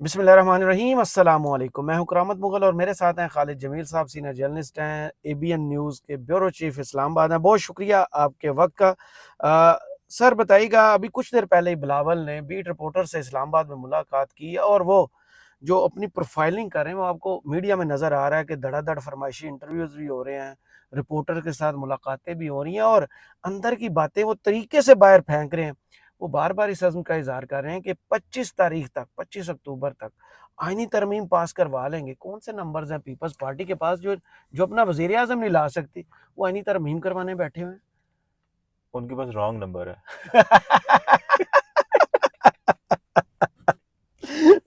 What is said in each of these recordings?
बिस्मिल्लाहिर्रहमानिर्रहीम अस्सलामु अलैकुम। मैं हूं करामत मुगल और मेरे साथ हैं खालिद जमील साहब, सीनियर जर्नलिस्ट हैं, एबीएन न्यूज़ के ब्यूरो चीफ इस्लामाबाद हैं। बहुत शुक्रिया आपके वक्त का। सर बताइएगा, अभी कुछ देर पहले ही बिलावल ने बीट रिपोर्टर से इस्लामाबाद में मुलाकात की और वो जो अपनी प्रोफाइलिंग कर रहे हैं वो आपको मीडिया में नज़र आ रहा है कि धड़ाधड़ फरमाइशी इंटरव्यूज़ भी हो रहे हैं, रिपोर्टर के साथ मुलाकातें भी हो रही हैं और अंदर की बातें वो तरीके से बाहर फेंक रहे हैं। वो बार-बार इस अज़्म का इज़हार कर रहे हैं कि 25 तारीख तक, 25 अक्टूबर तक आईनी तरमीम पास करवा लेंगे। कौन से नंबर्स हैं पीपल्स पार्टी के पास जो जो अपना वज़ीर-ए-आज़म नहीं ला सकती, वो आईनी तरमीम करवाने बैठे हुए हैं? उनके पास रॉन्ग नंबर है।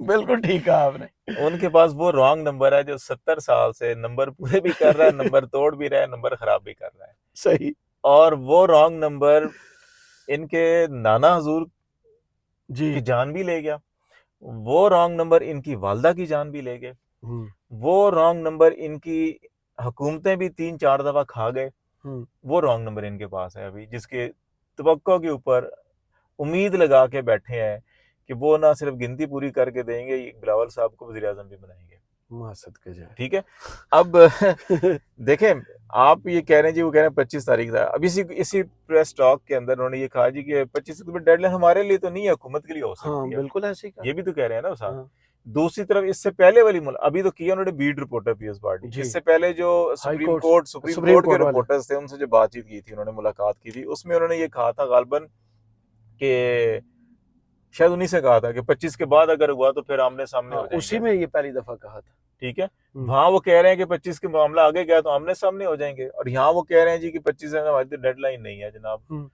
बिल्कुल ठीक कहा आपने। उनके पास वो रॉन्ग नंबर है जो 70 साल से नंबर पूरे भी कर रहा है, नंबर तोड़ भी रहा है, नंबर खराब भी कर रहा है। सही। और वो रॉन्ग नंबर इनके नाना हजूर की जी। जान भी ले गया। वो रॉन्ग नंबर इनकी वालदा की जान भी ले गए। हुँ, वो रॉन्ग नंबर इनकी हुकूमतें भी 3-4 दफा खा गए। हुँ। वो रॉन्ग नंबर इनके पास है अभी, जिसके तवक्को के ऊपर उम्मीद लगा के बैठे हैं कि वो ना सिर्फ गिनती पूरी करके देंगे, बिलावल साहब को वज़ीर आज़म भी बनाएंगे। माँ सदके जाए। ठीक है। अब देखें, आप ये कह रहे हैं जी, वो कह रहे हैं 25 तारीख था। अब इसी इसी प्रेस टॉक के अंदर उन्होंने ये कहा जी कि 25 अक्टूबर डेडलाइन हमारे लिए तो नहीं है, हुकूमत के लिए हो हाँ, सकती है। बिल्कुल ऐसे ही कहा। ये भी तो कह रहे हैं ना वो साहब। हाँ, दूसरी तरफ इससे पहले वाली अभी तो किया उन्होंने बीट रिपोर्टर पीएस पार्टी। जी। इससे पहले जो high supreme court court supreme supreme court के कोर्ट वाले। रिपोर्टर्स थे, उनसे जो बातचीत की थी, उन्होंने मुलाकात की थी, उसमें उन्होंने ये कहा था गालबन कि शायद उन्हीं से कहा था कि 25 के बाद अगर हुआ तो फिर आमने सामने हाँ, हो उसी जाएंगे। में ये पहली दफ़ा कहा था। ठीक है। हुँ, वहां वो कह रहे हैं कि 25 के मामला आगे गया तो आमने सामने हो जाएंगे, और यहाँ वो कह रहे हैं जी कि 25 है, हमारी डेडलाइन नहीं है जनाब। हुँ।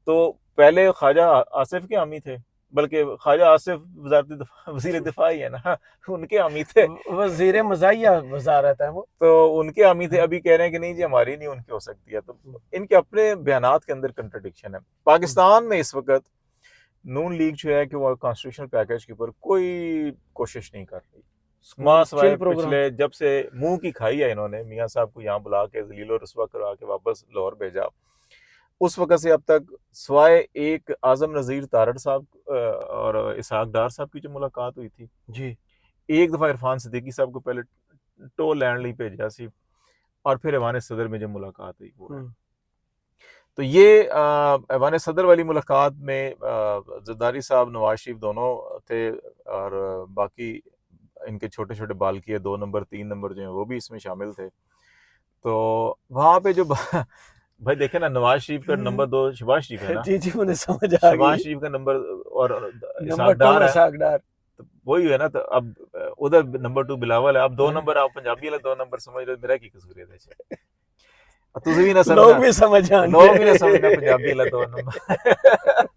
तो पहले ख्वाजा आसिफ के हामी थे, बल्कि ख्वाजा आसिफ वजीर दिफा ही है ना, उनके हामी थे। वज़ीर मज़ाहिया वज़ारत है वो। तो उनके हामी थे, हाँ, अभी कह रहे हैं कि नहीं जी हमारी नहीं, उनकी हो सकती है। तो हुँ, इनके अपने बयानात के अंदर कंट्रडिक्शन है। हुँ। पाकिस्तान में इस वक्त नून लीग जो है कि वो कॉन्स्टिट्यूशनल पैकेज के ऊपर कोई कोशिश नहीं कर रही। माँ स्कूल सवाए चिल प्रोग्राम। पिछले जब से मुंह की खाई है इन्होंने, मियाँ साहब को यहाँ बुला के जलीलो रसवा करवा के वापस लाहौर भेजा, उस वक्त से अब तक सिवाय एक आजम नज़ीर तारड़ साहब और इसहाक डार साहब की जो मुलाकात हुई थी, जी। एक दफ़ा इरफान सिद्दीकी साहब को पहले टो लैंड ली भेजा सी, और फिर ऐवान सदर में जो मुलाकात हुई वो है। हुँ, तो ये ऐवान सदर वाली मुलाकात में जरदारी साहब, नवाज शरीफ दोनों थे, और बाकी इनके छोटे छोटे बालकिए 2 नंबर 3 नंबर जो हैं वो भी इसमें शामिल थे। तो वहाँ पे जो भाई देखे ना, नवाज शरीफ का हुँ। नंबर 2 शहबाज शरीफ है ना, जी, जी, मुझे समझ आ शहबाज गई। शरीफ का नंबर और नंबर इसहाक 2 डार है, इसहाक डार। तो वही है ना। तो अब उधर नंबर 2 बिलावल है, अब 2 नंबर आप पंजाबी वाला 2 नंबर समझ रहे हो, मेरा की कसूर है इसमें? तुझे भी ना समझना, लोग भी समझ लोग भी ना जाएँगे। समझना पंजाबी वाला 2 नंबर।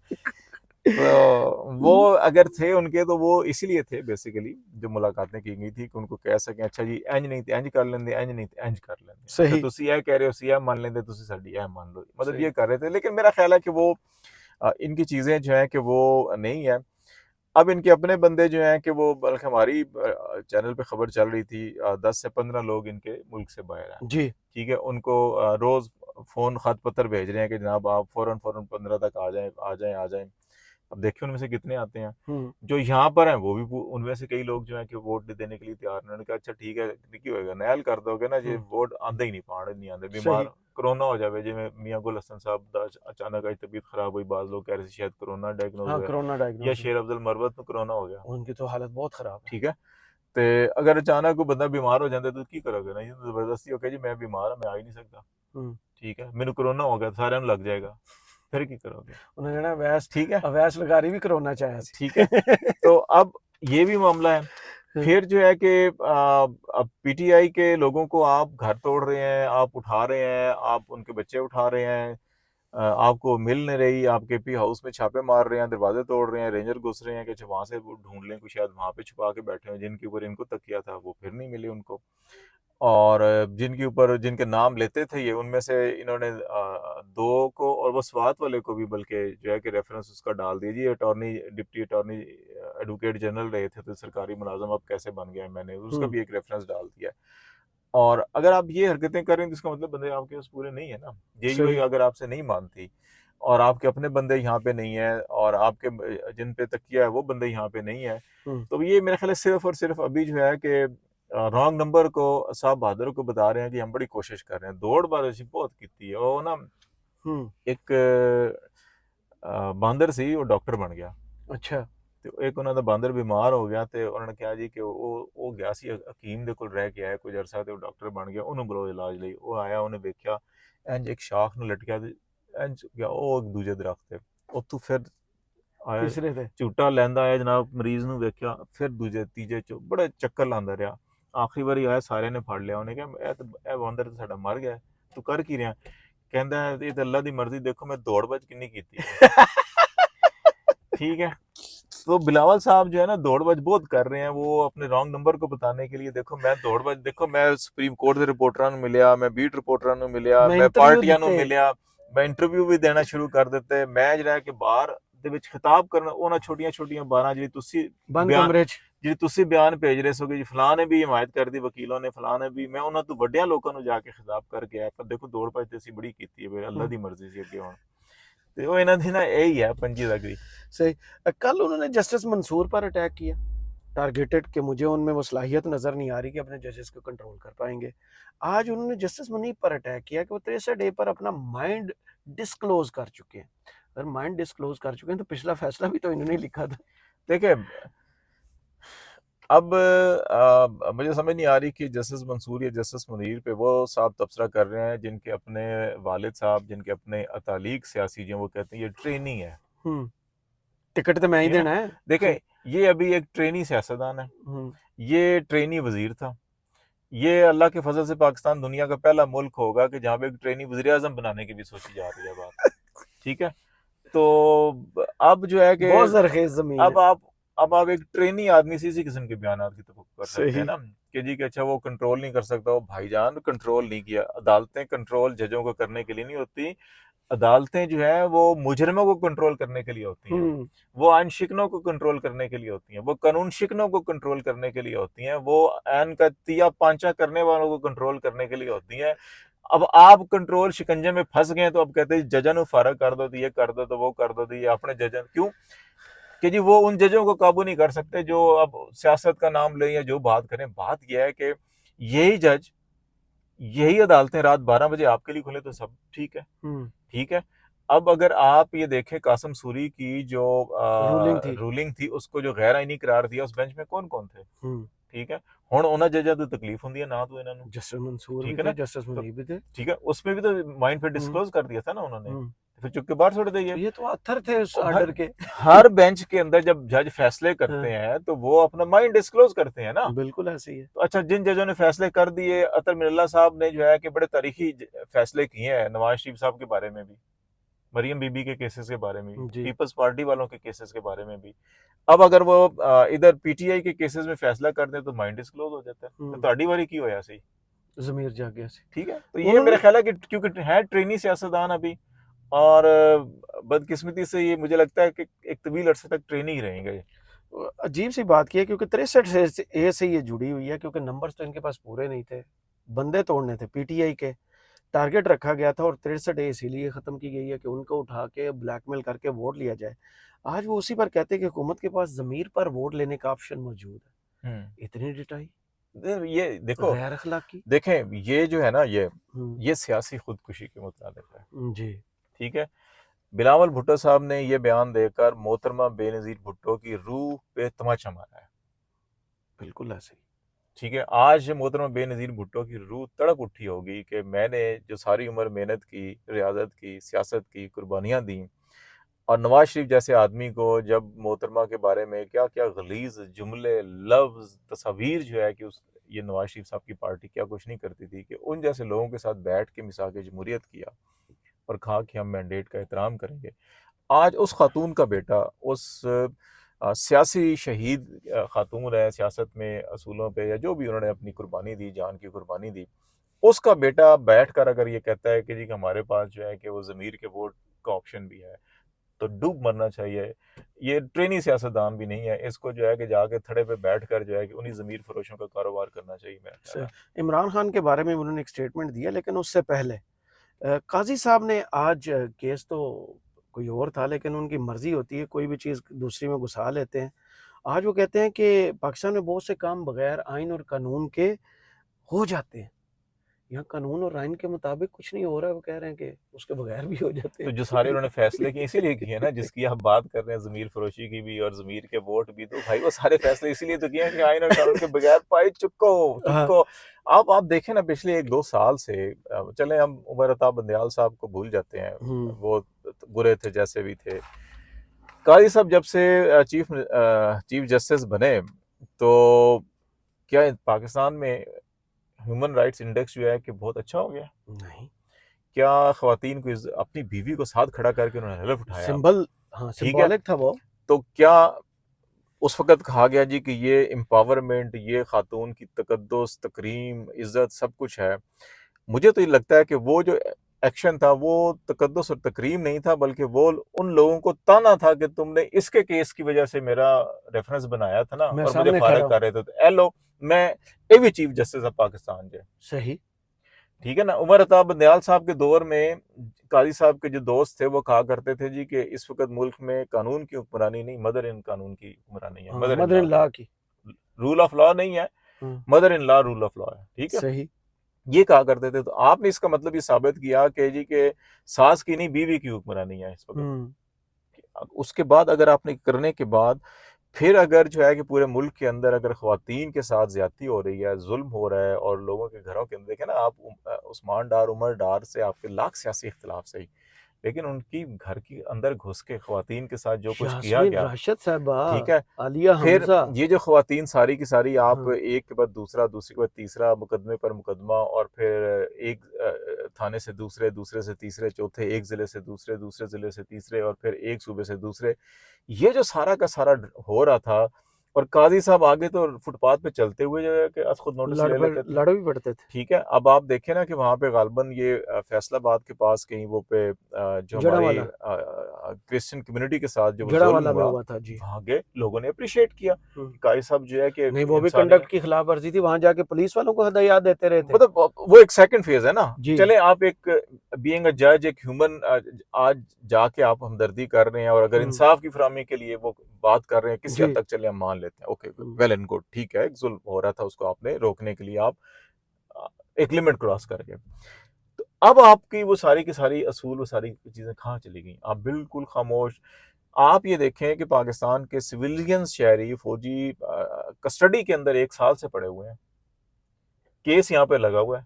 तो वो अगर थे उनके, तो वो इसीलिए थे बेसिकली, जो मुलाकातें की गई थी कि उनको कह सकें अच्छा जी इंज नहीं तो इंज कर लेंगे, इंज नहीं तो इंज कर लेंगे, अच्छा सही, तुसी यह कह रहे हो सी यह मान लेंगे, तुसी साडी यह मान लो, मतलब सही। ये कर रहे थे। लेकिन मेरा ख्याल है कि वो इनकी चीज़ें जो हैं कि वो नहीं है। अब इनके अपने बंदे जो हैं कि वो, बल्कि हमारी चैनल पे खबर चल रही थी, 10 से 15 लोग इनके मुल्क से बाहर हैं। जी। ठीक है। उनको रोज़ फ़ोन ख़त पत्र भेज रहे हैं कि जनाब आप फ़ौरन फ़ौरन 15 तक आ जाएं, आ जाएं, आ जाएं। अब देखिए उनमें से कितने आते हैं। हुँ, जो यहाँ पर हैं वो भी उनमें से कई लोग जो हैं कि वोट देने के लिए तैयार हैं। उन्होंने कहा अच्छा ठीक है, निकी होएगा नैल कर दोगे ना जी, हुँ। वोट आंदे ही नहीं, पाड़ नहीं आंदे, बीमार सही। कोरोना हो जाए, जिवें मियाँ गुल हसन साहब दा अचानक आज तबीयत खराब हुई, बाज़ लोग कह रहे थे शायद कोरोना डायग्नोज हाँ, होया, कोरोना या डायग्नोज़ हुआ। शेर अब्दुल मरवत को कोरोना हो गया। उनकी तो हालत बहुत ख़राब है। ठीक है। ते अगर अचानक कोई बंदा बीमार हो जाता तो की करोगे ना, ये तो जबरदस्ती हो जी मैं बीमार हूं, मैं आ ही नहीं सकता। हुँ। ठीक है, मैंने कोरोना हो गया, सारे लग जाएगा, फिर की करोगे? उन्होंने कहना अवैस ठीक है। अवैस लगारी भी कोरोना चाहे सी। ठीक है। तो अब ये भी मामला है। हुँ, फिर जो है कि अब पीटीआई के लोगों को आप घर तोड़ रहे हैं, आप उठा रहे हैं, आप उनके बच्चे उठा रहे हैं, आपको मिल नहीं रही, आप केपी हाउस में छापे मार रहे हैं, दरवाजे तोड़ रहे हैं, रेंजर घुस रहे हैं कि वहां से वो ढूंढ लें, कुछ शायद वहां पे छुपा के बैठे हैं, जिनके ऊपर इनको तकिया था वो फिर नहीं मिले उनको। और जिनके ऊपर जिनके नाम लेते थे ये, उनमें से इन्होंने दो को, और वो स्वात वाले को भी बल्कि जो है कि रेफरेंस उसका डाल दीजिए, attorney deputy attorney advocate general रहे थे तो सरकारी मुलाजम अब कैसे बन गया, मैंने उसका हुँ। भी एक रेफरेंस डाल दिया। और अगर आप ये हरकतें कर रहे हैं तो इसका मतलब बंदे आपके पास पूरे नहीं है ना, जेयूआई सही। अगर आपसे नहीं मानती, और आपके अपने बंदे यहाँ पे नहीं है, और आपके जिन पे तकिया है वो बंदे यहाँ पे नहीं है। हम्म, तो ये मेरे ख्याल है सिर्फ और सिर्फ अभी जो है कि रॉन्ग नंबर को साहब बहादुर को बता रहे हैं कि हम बड़ी कोशिश कर रहे हैं, दौड़ बारिश बहुत की है वो ना। हम्म। एक बांदर सी वो डॉक्टर बन गया। अच्छा। ਤੇ ਇੱਕ ਉਹਨਾਂ ਦਾ ਬਾਂਦਰ ਬਿਮਾਰ ਹੋ ਗਿਆ ਤੇ ਉਹਨਾਂ ਨੇ ਕਿਹਾ ਜੀ ਕਿ ਉਹ ਗਿਆ ਸੀ ਹਕੀਮ ਦੇ ਕੋਲ ਰਹਿ ਕੇ ਆਇਆ ਕੁਝ ਅਰਸਾ ਤੇ ਉਹ ਡਾਕਟਰ ਬਣ ਗਿਆ, ਉਹਨੂੰ ਬੁਲਾਓ ਇਲਾਜ ਲਈ। ਉਹ ਆਇਆ, ਉਹਨੇ ਵੇਖਿਆ ਇੰਜ ਇੱਕ ਸ਼ਾਖ ਨੂੰ ਲਟਕਿਆ ਤੇ ਇੰਜ ਗਿਆ ਉਹ ਇੱਕ ਦੂਜੇ ਦਰਖਤ ਤੇ। ਉੱਥੋਂ ਫਿਰ ਆਇਆ, तीसरे थे। ਝੂਟਾ ਲੈਂਦਾ ਆਇਆ ਜਨਾਬ, ਮਰੀਜ਼ ਨੂੰ ਵੇਖਿਆ, ਫਿਰ ਦੂਜੇ ਤੀਜੇ ਚ ਬੜੇ ਚੱਕਰ ਲਾਉਂਦਾ ਰਿਹਾ। ਆਖਰੀ ਵਾਰੀ ਆਇਆ, ਸਾਰਿਆਂ ਨੇ ਫੜ ਲਿਆ। ਉਹਨੇ ਕਿਹਾ ਇਹ ਬਾਂਦਰ ਤਾਂ ਸਾਡਾ ਮਰ ਗਿਆ, ਤੂੰ ਕਰ ਕੀ ਰਿਹਾ? ਕਹਿੰਦਾ ਇਹ ਤਾਂ ਅੱਲਾ ਦੀ ਮਰਜ਼ੀ, ਦੇਖੋ मैं दौड़ भज कितनी की थी। ठीक है। तो बिलावल साहब जो है ना दौड़ भज बहुत कर रहे हैं, वो अपने रॉन्ग नंबर को बताने के लिए। देखो मैं दौड़ भज, देखो मैं सुप्रीम कोर्ट ਦੇ ਰਿਪੋਰਟਰਾਂ ਨੂੰ ਮਿਲਿਆ, ਮੈਂ ਬੀਟ ਰਿਪੋਰਟਰਾਂ ਨੂੰ ਮਿਲਿਆ, मैं ਮੈਂ इंटरव्यू ਪਾਰਟੀਆਂ ਨੂੰ दिते। ਮਿਲਿਆ, ਮੈਂ ਇੰਟਰਵਿਊ ਵੀ ਦੇਣਾ ਸ਼ੁਰੂ ਕਰ ਦਿੱਤੇ। ਮੈਂ ਜਿਹੜਾ ਕਿ ਬਾਹਰ ਦੇ ਵਿੱਚ ਖਿਤਾਬ ਕਰਨਾ ਉਹਨਾਂ ਛੋਟੀਆਂ ਛੋਟੀਆਂ 12 ਜਿਹੜੀ ਤੁਸੀਂ बंद ਬਿਆਨ कमरे च। ਜਿਹੜੀ ਤੁਸੀਂ ਬਿਆਨ ਭੇਜ ਰਹੇ ਸੋਗੇ ਜੀ, ਫਲਾਂ ਨੇ ਵੀ ਹਮਾਇਤ ਕਰਦੀ, ਵਕੀਲਾਂ ਨੇ, ਫਲਾਂ ਨੇ ਵੀ, ਮੈਂ ਉਹਨਾਂ ਤੋਂ ਵੱਡਿਆਂ ਲੋਕਾਂ ਨੂੰ ਜਾ ਕੇ ਖਿਤਾਬ ਕਰਕੇ ਆਇਆ। ਪਰ ਦੇਖੋ ਦੌੜ ਭਜ ਤੇ ਅਸੀਂ ਬੜੀ ਕੀਤੀ ਹੈ, ਅੱਲਾ ਦੀ ਮਰਜ਼ੀ ਸੀ ਅੱਗੇ ਹੁਣ। ਤੇ ਉਹ ਇਹਨਾਂ ਦੀ ਨਾ ਇਹੀ ਹੈ ਪੰਜੀ ਦਾ ਗਰੀ। सही। कल उन्होंने जस्टिस मंसूर पर अटैक किया, टारगेटेड, कि मुझे उनमें वो सलाहियत नजर नहीं आ रही कि अपने जजेस को कंट्रोल कर पाएंगे। आज उन्होंने जस्टिस मुनीब पर अटैक किया कि वो 63A पर अपना माइंड डिस्क्लोज कर चुके हैं। अगर माइंड डिस्क्लोज कर चुके हैं तो पिछला फैसला भी तो इन्होंने लिखा था। देखिए अब मुझे समझ नहीं आ रही कि जस्टिस मंसूर या जस्टिस मुनीर पे वो साहब तबसरा कर रहे हैं जिनके अपने वालिद साहब, जिनके अपने अतालीक सियासी जो, वो कहते हैं ये ट्रेनी है। टिकट तो मैं ही ठीक है देना ना? है। देखें ये अभी एक ट्रेनी सियासतदान है, ये ट्रेनी वजीर था। ये अल्लाह के फजल से पाकिस्तान दुनिया का पहला मुल्क होगा कि जहाँ पे एक ट्रेनी वजीर आजम बनाने की भी सोची जा रही है बात। ठीक है, तो अब जो है कि बहुत जरखेज जमीन अब है। आप एक ट्रेनी आदमी से इसी किस्म के बयान की तो कर सकते हैं सही। ना कि जी कि अच्छा वो कंट्रोल नहीं कर सकता। वो भाईजान कंट्रोल नहीं किया। अदालतें कंट्रोल जजों को करने के लिए नहीं होती, अदालतें जो है वो मुजरिमों को कंट्रोल करने के लिए होती हैं, वो आइन शिकनों को कंट्रोल करने के लिए होती हैं, वो कानून शिकनों को कंट्रोल करने के लिए होती हैं, वो आइन का तिया पांचा करने वालों को कंट्रोल करने के लिए होती हैं। अब आप कंट्रोल शिकंजे में फंस गए तो अब कहते हैं जजन को फारग कर दो, तो ये कर दो, तो वो कर दो, तो ये अपने जजन क्यों कि जी वो उन जजों को काबू नहीं कर सकते जो अब सियासत का नाम लें या जो बात करें। बात यह है कि यही जज, यही अदालतें रात 12 बजे आपके लिए खुले तो सब ठीक है। ठीक है, अब अगर आप ये देखें कासिम सूरी की जो रूलिंग थी उसको जो गैर आईनी करार दिया, उस बेंच में कौन कौन थे? ठीक है, हुण उन्हां जजां तो तकलीफ हुंदी है ना, तो इन्हां नूं जस्टिस मंसूर ठीक भी है ना, थे, जस्टिस मुनीब भी थे। ठीक है, उसमें भी तो माइंड पे डिस्क्लोज कर दिया था ना उन्होंने, फिर चुप के बाहर छोड़ दिए। ये तो आथर थे उस ऑर्डर के। हर बेंच के अंदर जब जज फैसले करते हैं तो वो अपना माइंड डिस्क्लोज करते हैं ना। बिल्कुल ऐसे ही है। तो अच्छा, जिन जजों ने फैसले कर दिए, अतर मिनल्ला साहब ने जो है कि बड़े तारीखी फैसले किए हैं नवाज शरीफ साहब के बारे में भी, मरियम बीबी के केसेस के बारे में भी, पीपल्स पार्टी वालों के केसेस के बारे में भी। अब अगर वो इधर पीटीआई के केसेस में फैसला कर दें तो माइंड डिस्क्लोज हो जाता है। तो ताड़ी वारी की होया सही ज़मीर जाग गया सी। ठीक है, तो ये मेरा ख्याल है कि क्योंकि है ट्रेनी सियासतदान अभी, और बदकिस्मती से ये मुझे लगता है कि एक तवील अरसे तक ट्रेनी ही रहेंगे। अजीब सी बात की है क्योंकि 63A से ये जुड़ी हुई है, क्योंकि नंबर्स तो इनके पास पूरे नहीं थे, बंदे तोड़ने थे पीटीआई के, टारगेट रखा गया था, और 63A इसीलिए ख़त्म की गई है कि उनको उठा के ब्लैकमेल करके वोट लिया जाए। आज वो उसी पर कहते हैं कि हुकूमत के पास ज़मीर पर वोट लेने का ऑप्शन मौजूद है। इतनी डिटाई, ये देखो गैर अखलाकी। देखें ये जो है ना ये सियासी खुदकुशी के मुताबिक है जी। ठीक है, बिलावल भुट्टो साहब ने ये बयान देकर मोहतरमा बेनज़ीर भुट्टो की रूह पे तमाचा मारा है। बिल्कुल ऐसे ही। ठीक है, आज मोहतरमा बेनज़ीर भुट्टो की रूह तड़प उठी होगी कि मैंने जो सारी उम्र मेहनत की, रियाजत की, सियासत की, कुर्बानियाँ दी, और नवाज शरीफ जैसे आदमी को जब मोहतरमा के बारे में क्या क्या गलीज़ जुमले, लफ्ज़, तस्वीर जो है कि उस ये नवाज शरीफ साहब की पार्टी क्या कुछ नहीं करती थी, कि उन जैसे लोगों के साथ बैठ के मिसाक जमहूरियत किया और कहा कि हम मैंडेट का एहतराम करेंगे। आज उस खातून का बेटा, उस सियासी शहीद खातून है, सियासत में असूलों पे या जो भी उन्होंने अपनी कुर्बानी दी, जान की कुर्बानी दी, उसका बेटा बैठ कर अगर ये कहता है कि जी हमारे पास जो है कि वो ज़मीर के वोट का ऑप्शन भी है, तो डूब मरना चाहिए। ये ट्रेनी सियासतदान भी नहीं है, इसको जो है कि जाके थड़े पे बैठ कर जो है कि उन्हीं ज़मीर फरोशों का कारोबार करना चाहिए मेरा ख्याल है। इमरान खान के बारे में उन्होंने एक स्टेटमेंट दिया, लेकिन उससे पहले काजी साहब ने आज केस तो कोई और था, लेकिन उनकी मर्जी होती है, कोई भी चीज़ दूसरी में घुसा लेते हैं। आज वो कहते हैं कि पाकिस्तान में बहुत से काम बगैर आइन और कानून के हो जाते हैं। यहाँ कानून और आइन के मुताबिक कुछ नहीं हो रहा है, वो कह रहे हैं कि उसके बगैर भी हो जाते तो हैं। जो सारे उन्होंने फैसले किए इसीलिए किए ना, जिसकी आप बात कर रहे हैं, ज़मीर फरोशी की भी और ज़मीर के वोट भी, तो भाई वो सारे फैसले इसीलिए तो किए हैं कि आइन और कानून के बगैर भाई चुपको हाँ, चुपको। आप देखें ना, पिछले 1-2 साल से चले हम उमर अता बंदयाल साहब को भूल जाते हैं, हुँ, वो बुरे थे जैसे भी थे। काजी साहब जब से चीफ जस्टिस बने, तो क्या पाकिस्तान में ह्यूमन राइट्स इंडेक्स जो है कि बहुत अच्छा हो गया? नहीं, क्या ख़वातीन को अपनी बीवी को साथ खड़ा करके उन्होंने हलफ उठाया? सिंबल हाँ, ठीक है? सिंबॉलिक था वो। तो क्या उस वक़्त कहा गया जी कि ये एम्पावरमेंट, ये ख़ातून की तक़द्दुस, तकरीम, इज़्ज़त सब कुछ है। मुझे तो ये लगता है कि वो जो एक्शन था वो तक़द्दुस और तकरीम नहीं था, बल्कि वो उन लोगों को ताना था कि तुमने इसके केस की वज़ह से मेरा रेफ़रेंस बनाया था ना मैं और मुझे सामने फ़ारिग खड़ा हूँ। कर रहे थे। तो ए लो, मैं ये भी चीफ जस्टिस ऑफ पाकिस्तान जे। सही। ठीक है ना? उमर अता बंदयाल साहब के दौर में काजी साहब के जो दोस्त थे वो कहा करते थे जी कि इस वक़्त मुल्क में कानून की हुक्मरानी नहीं, मदर इन कानून की हुक्मरानी है, हाँ, mother in mother law in की। लॉ की। रूल ऑफ लॉ नहीं है, हाँ, mother in law rule of law है। ठीक है? सही। ये कहा करते थे। तो आपने इसका मतलब ये साबित किया कि जी के सास की नहीं, बीवी की हुक्मरानी है इस वक़्त। हुँ, उसके बाद अगर आपने करने के बाद फिर अगर जो है कि पूरे मुल्क के अंदर अगर ख़वातीन के साथ ज़्यादती हो रही है, ज़ुल्म हो रहा है और लोगों के घरों के अंदर देखें ना आप, उस्मान डार, उमर डार से आपके लाख सियासी इख्तिलाफ सही, लेकिन उनकी घर के अंदर घुस के ख़वातीन के साथ जो कुछ किया यास्मीन गया, राशिद साहिबा, ठीक है? आलिया फिर हमज़ा। ये जो ख़वातीन सारी की सारी आप हाँ, एक के बाद दूसरा, दूसरे के बाद तीसरा, मुकदमे पर मुकदमा, और फिर एक थाने से दूसरे, दूसरे से तीसरे, चौथे एक ज़िले से दूसरे, दूसरे ज़िले से तीसरे और फिर एक सूबे से दूसरे। ये जो सारा का सारा हो रहा था, और काज़ी साहब आगे तो फुटपाथ पे चलते हुए जो है कि खुद नोटिस ले लेते थे। लड़ भी पड़ते थे। ठीक है? अब आप देखें ना कि वहाँ पे ग़ालिबन ये फैसलाबाद के पास कहीं वो पे जो हमारी जड़ांवाला, क्रिश्चियन कम्युनिटी के साथ जो वो ज़ुल्म जड़ांवाला में हुआ, हुआ था, जी। वहाँ के लोगों ने एप्रिशिएट किया हुँ। कि काज़ी साहब जो है कि नहीं, वो भी इंसानी, कंडक्ट की खिलाफ़वर्ज़ी थी, वहाँ जाके पुलिस वालों को हदायत देते रहे थे। मतलब वो एक सेकंड फेज़ है ना। जी, चलें आप एक बीइंग अ जज, एक ह्यूमन, आज जाके आप हमदर्दी कर रहे हैं और अगर हुँ, इंसाफ की फ़राहमी के लिए वो बात कर रहे हैं, किसी हद जी, तक चले हम मान लेते हैं, okay, hmm, well and good, ठीक है, एक ज़ुल्म हो रहा था उसको आपने रोकने के लिए आप अ, एक लिमिट क्रॉस कर गए। तो अब आपकी वो सारी की सारी असूल, वो सारी चीज़ें कहाँ चली गईं? आप बिल्कुल खामोश। आप ये देखें कि पाकिस्तान के सिविलियंस, शहरी, फौजी कस्टडी के अंदर 1 साल से पड़े हुए हैं। केस यहाँ पे लगा हुआ है,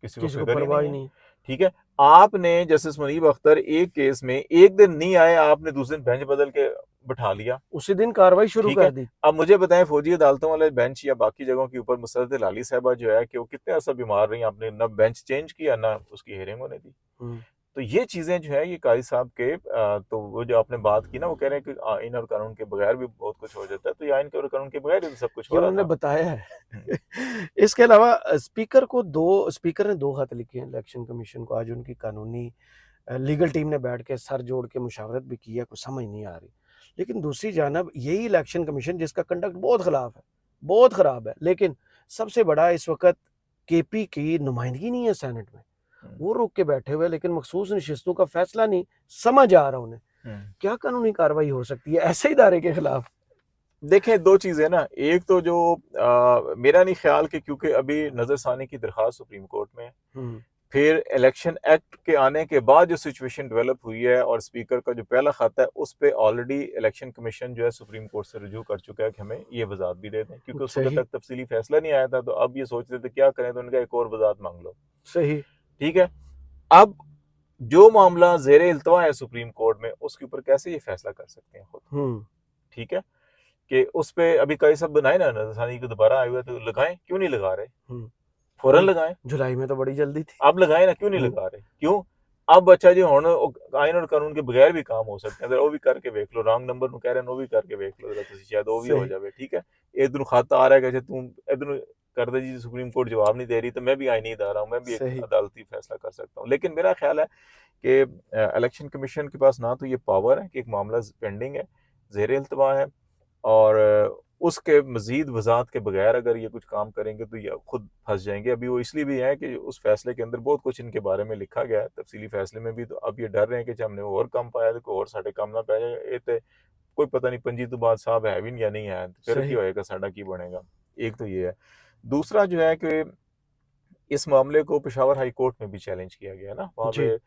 किसी को किसी को फ़िक्र ही परवाह नहीं ही है। नहीं। ठीक है? आपने जस्टिस मुनीब अख्तर एक केस में 1 दिन नहीं आए, आपने दूसरे दिन बेंच बदल के बिठा लिया। उसी दिन कार्रवाई शुरू ठीक है? कर दी। अब मुझे बताएँ, फौजी अदालतों वाले बेंच या बाकी जगहों के ऊपर मुसद्दल आली साहिबा जो है कि वो कितने अरसा बीमार रही, आपने ना बेंच चेंज किया, ना उसकी हियरिंग होने दी। हुँ, तो ये चीज़ें जो है ये काज़ी साहब के तो वो जो आपने बात की ना, वो कह रहे हैं कि आइन और कानून के बगैर भी बहुत कुछ हो जाता है, तो ये आइन के और कानून के बगैर ही तो सब कुछ ये हो रहा उन्होंने था। बताया हुँ। है। इसके अलावा स्पीकर ने 2 खत लिखे हैं इलेक्शन कमीशन को। आज उनकी कानूनी लीगल टीम ने बैठ के सर जोड़ के मुशावरत भी की है, कुछ समझ नहीं आ रही। लेकिन दूसरी जानब यही इलेक्शन कमीशन जिसका कंडक्ट बहुत ख़िलाफ़ है, बहुत ख़राब है, लेकिन सबसे बड़ा इस वक़्त केपी की नुमाइंदगी नहीं है सेनेट में। हुँ, वो रोक के बैठे हुए हैं, लेकिन मखसूस नशिस्तों का फ़ैसला नहीं समझ आ रहा उन्हें। हुँ। क्या कानूनी कार्रवाई हो सकती है ऐसे इदारे के खिलाफ? देखें, 2 चीज़ें ना, एक तो जो मेरा नहीं ख़्याल कि क्योंकि अभी नज़रसानी की दरख़्वास्त सुप्रीम कोर्ट में है, हुँ, फिर इलेक्शन एक्ट के आने के बाद जो सिचुएशन डेवलप हुई है और स्पीकर का जो पहला ख़त है, उस पे ऑलरेडी इलेक्शन कमीशन जो है सुप्रीम कोर्ट से रुजू कर चुका है कि हमें ये वज़ाहत भी दे दें, क्योंकि उस वक़्त सही, तक तफ़सीली फ़ैसला नहीं आया था, तो अब ये सोच रहे थे क्या करें, तो उन्होंने कहा एक और वज़ाहत माँग लो। सही। ठीक है? अब जो मामला ज़ेरे इल्तवा है सुप्रीम कोर्ट में, उसके ऊपर कैसे ये फ़ैसला कर सकते हैं खुद? हुँ, ठीक है? कि उस पे अभी कई सब बनाए ना, नज़रसानी को दोबारा आए हुए, तो लगाएँ, क्यों नहीं लगा रहे? हुँ। फ़ौरन हाँ, लगाएँ। जुलाई में तो बड़ी जल्दी थी। आप लगाएँ ना, क्यों नहीं हुँ, लगा रहे? क्यों? अब अच्छा जी हुण आइन और कानून के बगैर भी काम हो सकते हैं, ज़रा वो भी करके वेख लो, रॉन्ग नंबर ਨੂੰ कह रहे हैं, वो भी करके वेख लो ज़रा तुसीं, शायद वो भी हो सही, जावे, ठीक है? इधरों खत आ रहा है कि अच्छा तू इधरों कर दे जी, सुप्रीम कोर्ट जवाब नहीं दे रही, तो मैं भी आईनी इदारा हूँ, मैं भी एक सही। अदालती फैसला कर सकता हूँ। लेकिन मेरा ख्याल है कि इलेक्शन कमीशन के पास ना तो ये पावर है कि एक मामला पेंडिंग है, ज़ेर इल्तवा है, और उसके मज़ीद वज़ाहत के बगैर अगर ये कुछ काम करेंगे तो ये खुद फँस जाएँगे। अभी वो इसलिए भी हैं कि उस फ़ैसले के अंदर बहुत कुछ इनके बारे में लिखा गया है, तफ़सीली फ़ैसले में भी। तो अब ये डर रहे हैं कि जे हमने होर कम पाया ते कोई होर साडे कम ना पै जाए। ये ते कोई पता नहीं पंजी तो बाद साहब है भी या नहीं है, फिर की सही। होएगा, साडा की बनेगा। एक तो ये है। दूसरा जो है कि इस मामले को पेशावर हाई कोर्ट में भी चैलेंज किया गया ना, वहाँ पे जी,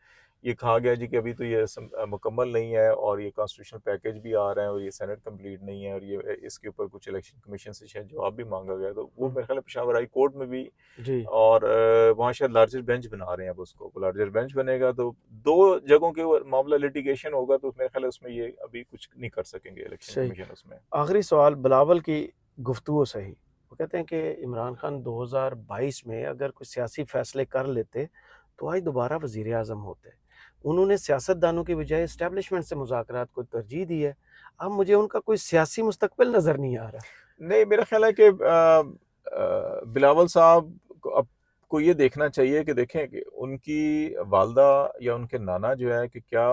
ये कहा गया जी कि अभी तो ये मुकम्मल नहीं है और ये कॉन्स्टिट्यूशनल पैकेज भी आ रहा है और ये सेनेट कंप्लीट नहीं है और ये इसके ऊपर कुछ इलेक्शन कमीशन से शायद जवाब भी मांगा गया, तो वो हुँ, मेरे ख्याल है पेशावर हाई कोर्ट में भी। जी, और वहाँ शायद लार्जर बेंच बना रहे हैं अब उसको, लार्जर बेंच बनेगा तो दो जगहों के मामला लिटिगेशन होगा, तो मेरे ख्याल है उसमें ये अभी कुछ नहीं कर सकेंगे इलेक्शन सही। कमीशन उसमें। आखिरी सवाल बिलावल की गुफ्तगू से ही। वो कहते हैं कि इमरान खान 2022 में अगर कोई सियासी फैसले कर लेते, तो आज दोबारा वज़ीर-ए-आज़म होते। उन्होंने सियासतदानों की बजाय एस्टेब्लिशमेंट से मुज़ाकरात को तरजीह दी है। अब मुझे उनका कोई सियासी मुस्तकबिल नज़र नहीं आ रहा। नहीं, मेरा ख़्याल है कि बिलावल साहब को ये देखना चाहिए कि देखें कि उनकी वालदा या उनके नाना जो है कि क्या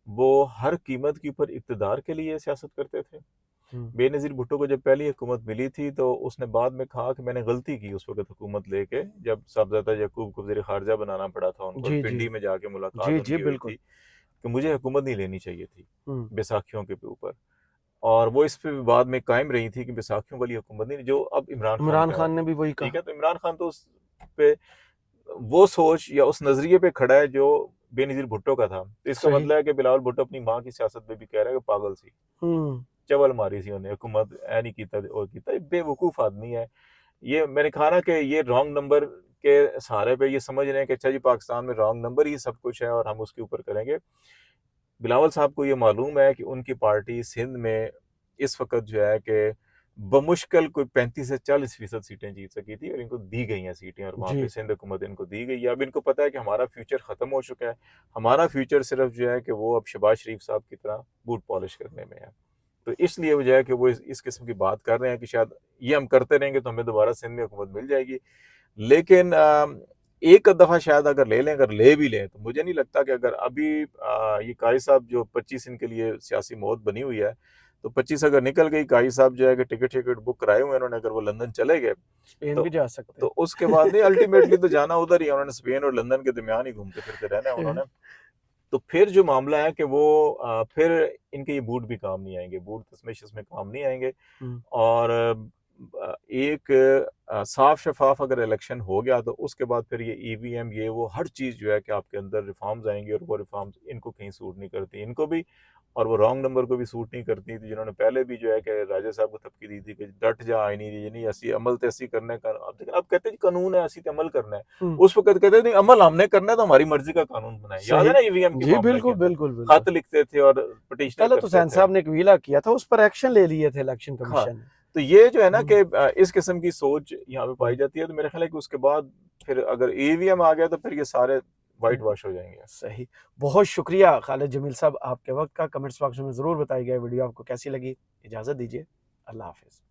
वो हर कीमत के ऊपर इक़्तिदार के लिए सियासत करते थे? हुँ, बेनज़ीर भुट्टो को जब पहली हुकूमत मिली थी तो उसने बाद में कहा कि मैंने गलती की उस वक़्त हुकूमत लेके, जब साहबज़ादा यकूब को वज़ीर ख़ारिजा बनाना पड़ा था उनको और जी, जी। पिंडी में जाके मुलाकात जी, जी, उनकी हुई बिल्कुल। थी कि मुझे हुकूमत नहीं लेनी चाहिए थी, हुँ, बैसाखियों के ऊपर। और वो इस पे भी बाद में कायम रही थी कि बैसाखियों वाली हुकूमत नहीं, जो अब इमरान खान इमरान का है। खान ने भी वही ठीक कहा। है, तो इमरान खान तो उस पे वो सोच या उस नज़रिए पे खड़ा है जो बेनज़ीर भुट्टो का था। तो इसका सही। मतलब है कि बिलावल भुट्टो अपनी माँ की सियासत पे भी कह रहा है कि पागल सी, हुँ, चवल मारी सी उन्हें, हुकूमत ऐ नहीं कीता ते ओ कीता। ये बेवकूफ़ आदमी है। ये मैंने कहा ना कि ये रॉन्ग नंबर के सहारे पे ये समझ रहे हैं कि अच्छा जी पाकिस्तान में रॉन्ग नंबर ही सब कुछ है और हम उसके ऊपर करेंगे। बिलावल साहब को ये मालूम है कि उनकी पार्टी सिंध में इस वक़्त जो है कि बमुश्किल कोई 35 से 40% सीटें जीत सकी थी और इनको दी गई हैं सीटें और वहाँ पे जी, सिंध हुकूमत इनको दी गई है। अब इनको पता है कि हमारा फ्यूचर ख़त्म हो चुका है। हमारा फ्यूचर सिर्फ़ जो है कि वो अब शहबाज शरीफ साहब की तरह बूट पॉलिश करने में है। तो इसलिए वो जो है कि वो इस किस्म की बात कर रहे हैं कि शायद ये हम करते रहेंगे तो हमें दोबारा सिंध में हुकूमत मिल जाएगी। लेकिन एक दफ़ा शायद अगर ले लें, अगर ले भी लें, तो मुझे नहीं लगता कि अगर अभी ये कारी साहब जो 25 इनके लिए सियासी मौत बनी हुई है, तो 25 अगर निकल गई, कारी साहब जो है कि टिकट बुक कराए हुए हैं उन्होंने, अगर वो लंदन चले गए, स्पेन भी तो जा सकते तो हैं। उसके बाद नहीं, अल्टीमेटली तो जाना उधर ही है, उन्होंने स्पेन और लंदन के दरमियान ही घूमते-फिरते रहना है उन्होंने। तो फिर जो मामला है कि वो फिर इनके ये बूट भी काम नहीं आएँगे, बूट तशमीश में काम नहीं आएँगे। हुँ, और एक साफ शफ़ाफ अगर इलेक्शन हो गया तो उसके बाद फिर ये ईवीएम ये वो हर चीज़ जो है कि आपके अंदर रिफ़ॉर्म्स आएँगी और वो रिफ़ॉर्म्स इनको कहीं सूट नहीं करती, इनको भी और वो रॉन्ग नंबर को भी सूट नहीं करती थी, जिन्होंने पहले भी जो है कि राजा साहब को धमकी दी थी कि डट जा आईनी ये नहीं असी अमल तो असी करना है अब लेकिन अब कहते हैं जी कानून है असी तो अमल करना है। हुँ, उस वक़्त कहते थे नहीं अमल हमने करना है तो हमारी मर्ज़ी का कानून बनाएँ। याद है सही। ना ईवीएम के जी, मामले के बिल्कुल, अंदर? बिल्कुल, बिल्कुल। खत लिखते थे और पिटीशनिंग तलत करते हुसैन थे। साहब ने एक विला किया था, उस पर एक्शन ले लिए थे इलेक्शन हाँ, कमीशन ने। तो ये जो है ना कि हुँ, इस किस्म की सोच यहाँ पे पाई हुँ, जाती है, तो मेरा ख़्याल है कि उसके बाद फिर अगर ईवीएम आ गया तो फिर ये सारे व्हाइट हुँ, वॉश हो जाएँगे। सही। बहुत शुक्रिया खालिद जमील साहब आपके वक़्त का। कमेंट्स बॉक्स में ज़रूर बताइएगा वीडियो आपको कैसी लगी। इजाज़त दीजिए। अल्लाह हाफ़िज़।